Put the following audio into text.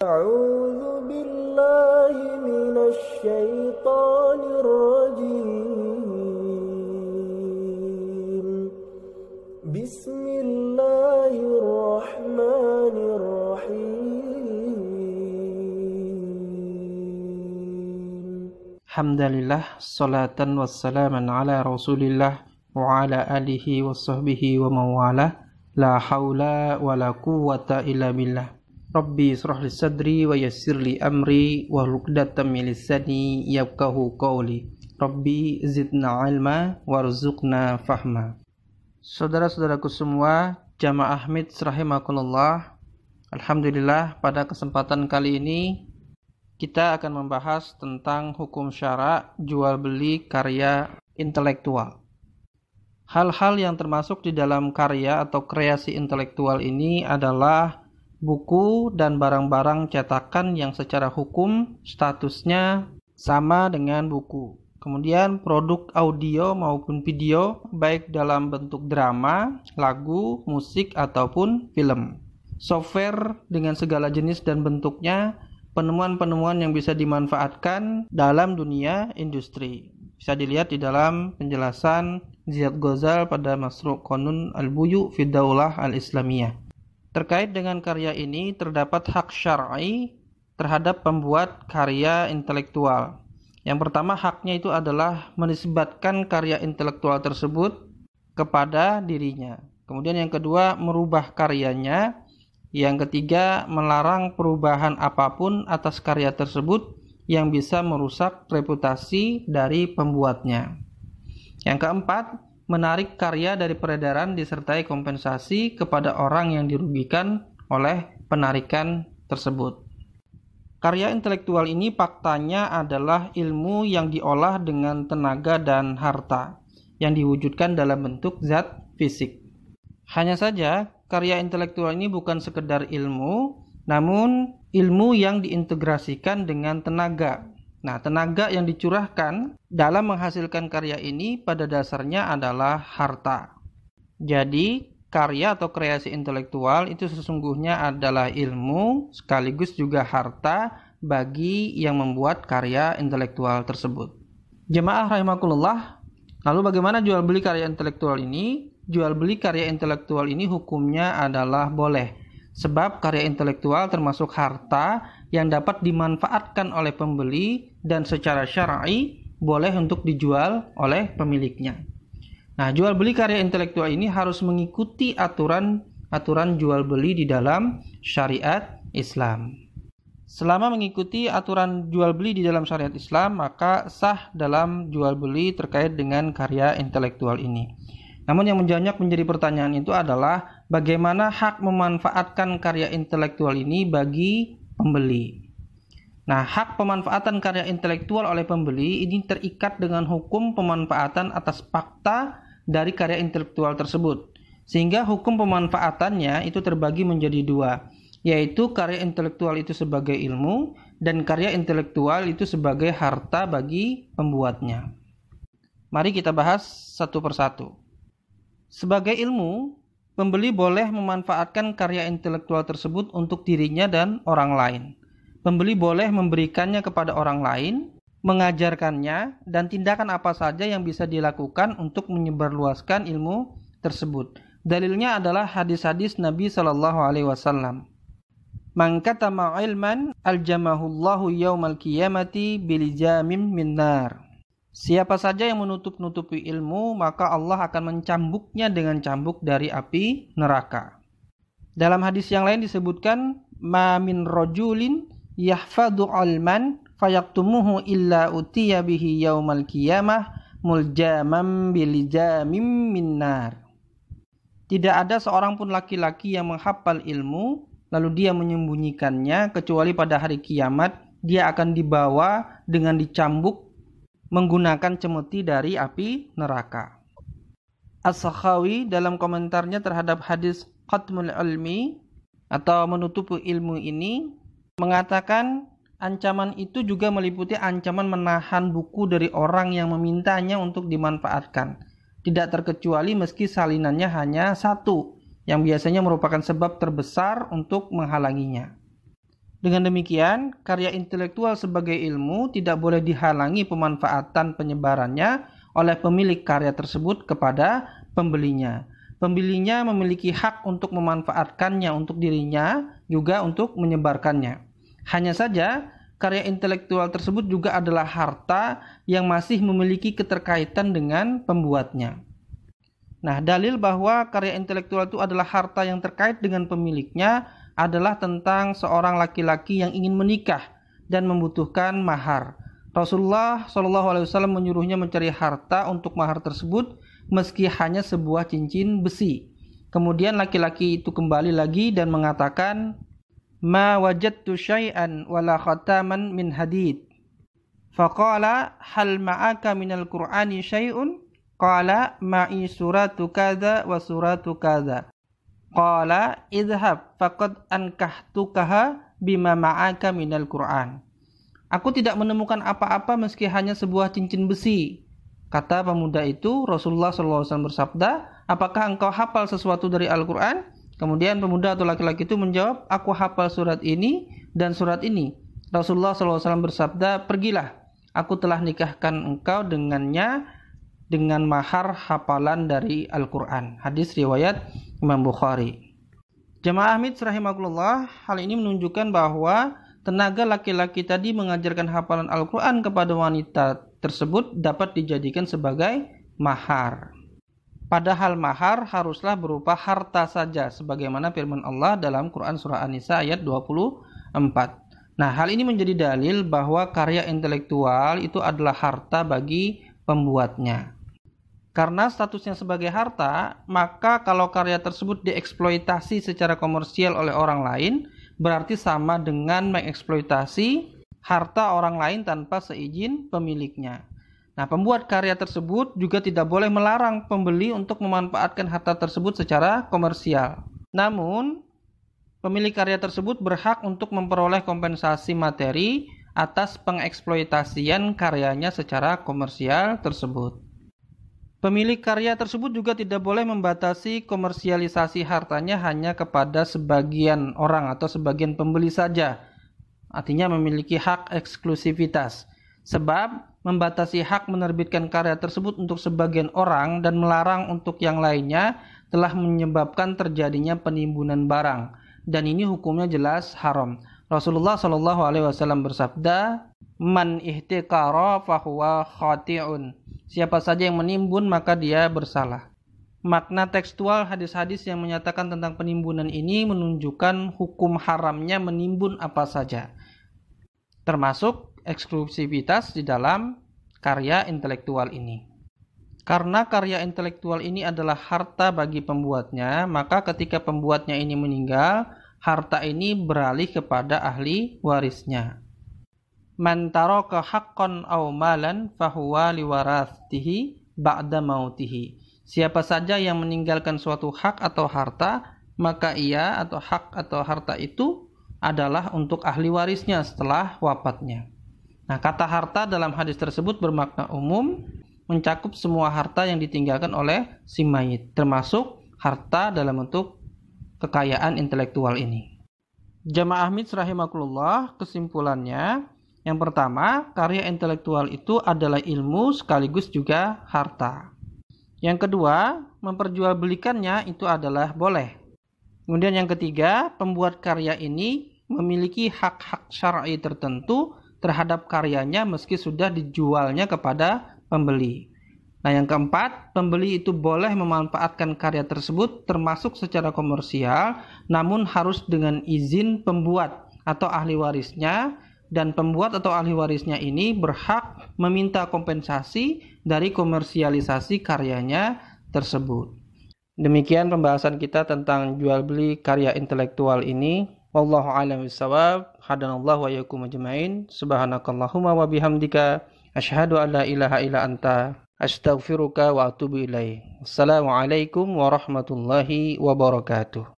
أعوذ بالله من الشيطان الرجيم بسم الله الرحمن الرحيم Alhamdulillah, salatan wassalaman ala rasulillah wa ala alihi wa sahbihi wa mawala. La hawla wa la quwwata illa billah. Rabbi israh li sadri wa yassir li amri wa uqdatam min lisani yafqahu qawli. Rabbi zidna ilma warzuqna fahma. Saudara-saudaraku semua, jamaah MIDS rahimakumullah. Alhamdulillah, pada kesempatan kali ini kita akan membahas tentang hukum syara jual beli karya intelektual. Hal-hal yang termasuk di dalam karya atau kreasi intelektual ini adalah buku dan barang-barang cetakan yang secara hukum statusnya sama dengan buku. Kemudian produk audio maupun video baik dalam bentuk drama, lagu, musik ataupun film. Software dengan segala jenis dan bentuknya, penemuan-penemuan yang bisa dimanfaatkan dalam dunia industri. Bisa dilihat di dalam penjelasan Ziyad Ghazal pada Masru' Qanun Al-Buyu fi Daulah Al-Islamiyah. Terkait dengan karya ini terdapat hak syar'i terhadap pembuat karya intelektual. Yang pertama, haknya itu adalah menisbatkan karya intelektual tersebut kepada dirinya. Kemudian yang kedua, merubah karyanya. Yang ketiga, melarang perubahan apapun atas karya tersebut yang bisa merusak reputasi dari pembuatnya. Yang keempat, menarik karya dari peredaran disertai kompensasi kepada orang yang dirugikan oleh penarikan tersebut. Karya intelektual ini faktanya adalah ilmu yang diolah dengan tenaga dan harta yang diwujudkan dalam bentuk zat fisik. Hanya saja, karya intelektual ini bukan sekedar ilmu, namun ilmu yang diintegrasikan dengan tenaga. Nah, tenaga yang dicurahkan dalam menghasilkan karya ini pada dasarnya adalah harta. Jadi, karya atau kreasi intelektual itu sesungguhnya adalah ilmu sekaligus juga harta bagi yang membuat karya intelektual tersebut. Jemaah rahimakumullah, lalu bagaimana jual beli karya intelektual ini? Jual beli karya intelektual ini hukumnya adalah boleh, sebab karya intelektual termasuk harta yang dapat dimanfaatkan oleh pembeli dan secara syar'i boleh untuk dijual oleh pemiliknya. Nah, jual beli karya intelektual ini harus mengikuti aturan jual beli di dalam syariat Islam. Selama mengikuti aturan jual beli di dalam syariat Islam, maka sah dalam jual beli terkait dengan karya intelektual ini. Namun yang menjadi pertanyaan itu adalah bagaimana hak memanfaatkan karya intelektual ini bagi pembeli. Nah, hak pemanfaatan karya intelektual oleh pembeli ini terikat dengan hukum pemanfaatan atas fakta dari karya intelektual tersebut. Sehingga hukum pemanfaatannya itu terbagi menjadi dua, yaitu karya intelektual itu sebagai ilmu dan karya intelektual itu sebagai harta bagi pembuatnya. Mari kita bahas satu persatu. Sebagai ilmu, pembeli boleh memanfaatkan karya intelektual tersebut untuk dirinya dan orang lain. Pembeli boleh memberikannya kepada orang lain, mengajarkannya, dan tindakan apa saja yang bisa dilakukan untuk menyebarluaskan ilmu tersebut. Dalilnya adalah hadis-hadis Nabi SAW. Man katama ilman aljamahullahu yaumal qiyamati bilijamim min nar. Siapa saja yang menutup-nutupi ilmu, maka Allah akan mencambuknya dengan cambuk dari api neraka. Dalam hadis yang lain disebutkan, ma min rajulin yahfadhu ilman fayaktumuhu illa utiya bihi yaumal qiyamah muljamam bilijamim min nar. Tidak ada seorang pun laki-laki yang menghafal ilmu lalu dia menyembunyikannya, kecuali pada hari kiamat dia akan dibawa dengan dicambuk menggunakan cemeti dari api neraka. As-Sakhawi dalam komentarnya terhadap hadis Qatmul Ilmi atau menutupi ilmu ini mengatakan ancaman itu juga meliputi ancaman menahan buku dari orang yang memintanya untuk dimanfaatkan. Tidak terkecuali meski salinannya hanya satu, yang biasanya merupakan sebab terbesar untuk menghalanginya. Dengan demikian, karya intelektual sebagai ilmu tidak boleh dihalangi pemanfaatan penyebarannya oleh pemilik karya tersebut kepada pembelinya. Pembelinya memiliki hak untuk memanfaatkannya untuk dirinya, juga untuk menyebarkannya. Hanya saja, karya intelektual tersebut juga adalah harta yang masih memiliki keterkaitan dengan pembuatnya. Nah, dalil bahwa karya intelektual itu adalah harta yang terkait dengan pemiliknya adalah tentang seorang laki-laki yang ingin menikah dan membutuhkan mahar. Rasulullah SAW menyuruhnya mencari harta untuk mahar tersebut meski hanya sebuah cincin besi. Kemudian laki-laki itu kembali lagi dan mengatakan, "Ma wajadtu syai'an wala khataman min hadid." Faqala, "Hal ma'aka minal Qur'ani syai'un?" Qala, "Ma'i suratu kadza wa suratu kadza." Qala, "Idhhab faqad ankahtukaha bima ma'aka minal Qur'an." Aku tidak menemukan apa-apa meski hanya sebuah cincin besi. Kata pemuda itu, Rasulullah SAW bersabda, "Apakah engkau hafal sesuatu dari Al-Quran?" Kemudian pemuda atau laki-laki itu menjawab, "Aku hafal surat ini dan surat ini." Rasulullah SAW bersabda, "Pergilah, aku telah nikahkan engkau dengannya dengan mahar hafalan dari Al-Quran." Hadis riwayat Imam Bukhari. Jamaah Ahmad rahimakumullah, hal ini menunjukkan bahwa tenaga laki-laki tadi mengajarkan hafalan Al-Quran kepada wanita tersebut dapat dijadikan sebagai mahar. Padahal mahar haruslah berupa harta saja, sebagaimana firman Allah dalam Quran Surah An-Nisa ayat 24. Nah, hal ini menjadi dalil bahwa karya intelektual itu adalah harta bagi pembuatnya. Karena statusnya sebagai harta, maka kalau karya tersebut dieksploitasi secara komersial oleh orang lain, berarti sama dengan mengeksploitasi harta orang lain tanpa seizin pemiliknya. Nah, pembuat karya tersebut juga tidak boleh melarang pembeli untuk memanfaatkan harta tersebut secara komersial. Namun, pemilik karya tersebut berhak untuk memperoleh kompensasi materi atas pengeksploitasian karyanya secara komersial tersebut. Pemilik karya tersebut juga tidak boleh membatasi komersialisasi hartanya hanya kepada sebagian orang atau sebagian pembeli saja. Artinya memiliki hak eksklusivitas. Sebab membatasi hak menerbitkan karya tersebut untuk sebagian orang dan melarang untuk yang lainnya telah menyebabkan terjadinya penimbunan barang. Dan ini hukumnya jelas haram. Rasulullah SAW bersabda, "Man ihtiqara fahuwa khati'un." Siapa saja yang menimbun maka dia bersalah. Makna tekstual hadis-hadis yang menyatakan tentang penimbunan ini menunjukkan hukum haramnya menimbun apa saja, termasuk eksklusivitas di dalam karya intelektual ini. Karena karya intelektual ini adalah harta bagi pembuatnya, maka ketika pembuatnya ini meninggal, harta ini beralih kepada ahli warisnya. Man taraka haqqan aw malan fahuwa liwarathtihi ba'da mautihi. Siapa saja yang meninggalkan suatu hak atau harta, maka ia atau hak atau harta itu adalah untuk ahli warisnya setelah wafatnya. Nah, kata harta dalam hadis tersebut bermakna umum, mencakup semua harta yang ditinggalkan oleh si mayit, termasuk harta dalam bentuk kekayaan intelektual ini. Jamaah Ahmad rahimakumullah, kesimpulannya, yang pertama, karya intelektual itu adalah ilmu sekaligus juga harta. Yang kedua, memperjualbelikannya itu adalah boleh. Kemudian yang ketiga, pembuat karya ini memiliki hak-hak syar'i tertentu terhadap karyanya meski sudah dijualnya kepada pembeli. Nah, yang keempat, pembeli itu boleh memanfaatkan karya tersebut termasuk secara komersial, namun harus dengan izin pembuat atau ahli warisnya, dan pembuat atau ahli warisnya ini berhak meminta kompensasi dari komersialisasi karyanya tersebut. Demikian pembahasan kita tentang jual beli karya intelektual ini. Wallahu a'lam bishawab. Hadanallahu wa iyyakum ajmain. Subhanakallahumma wa bihamdika asyhadu an la ilaha illa anta astaghfiruka wa atubu ilaik. Wassalamualaikum warahmatullahi wabarakatuh.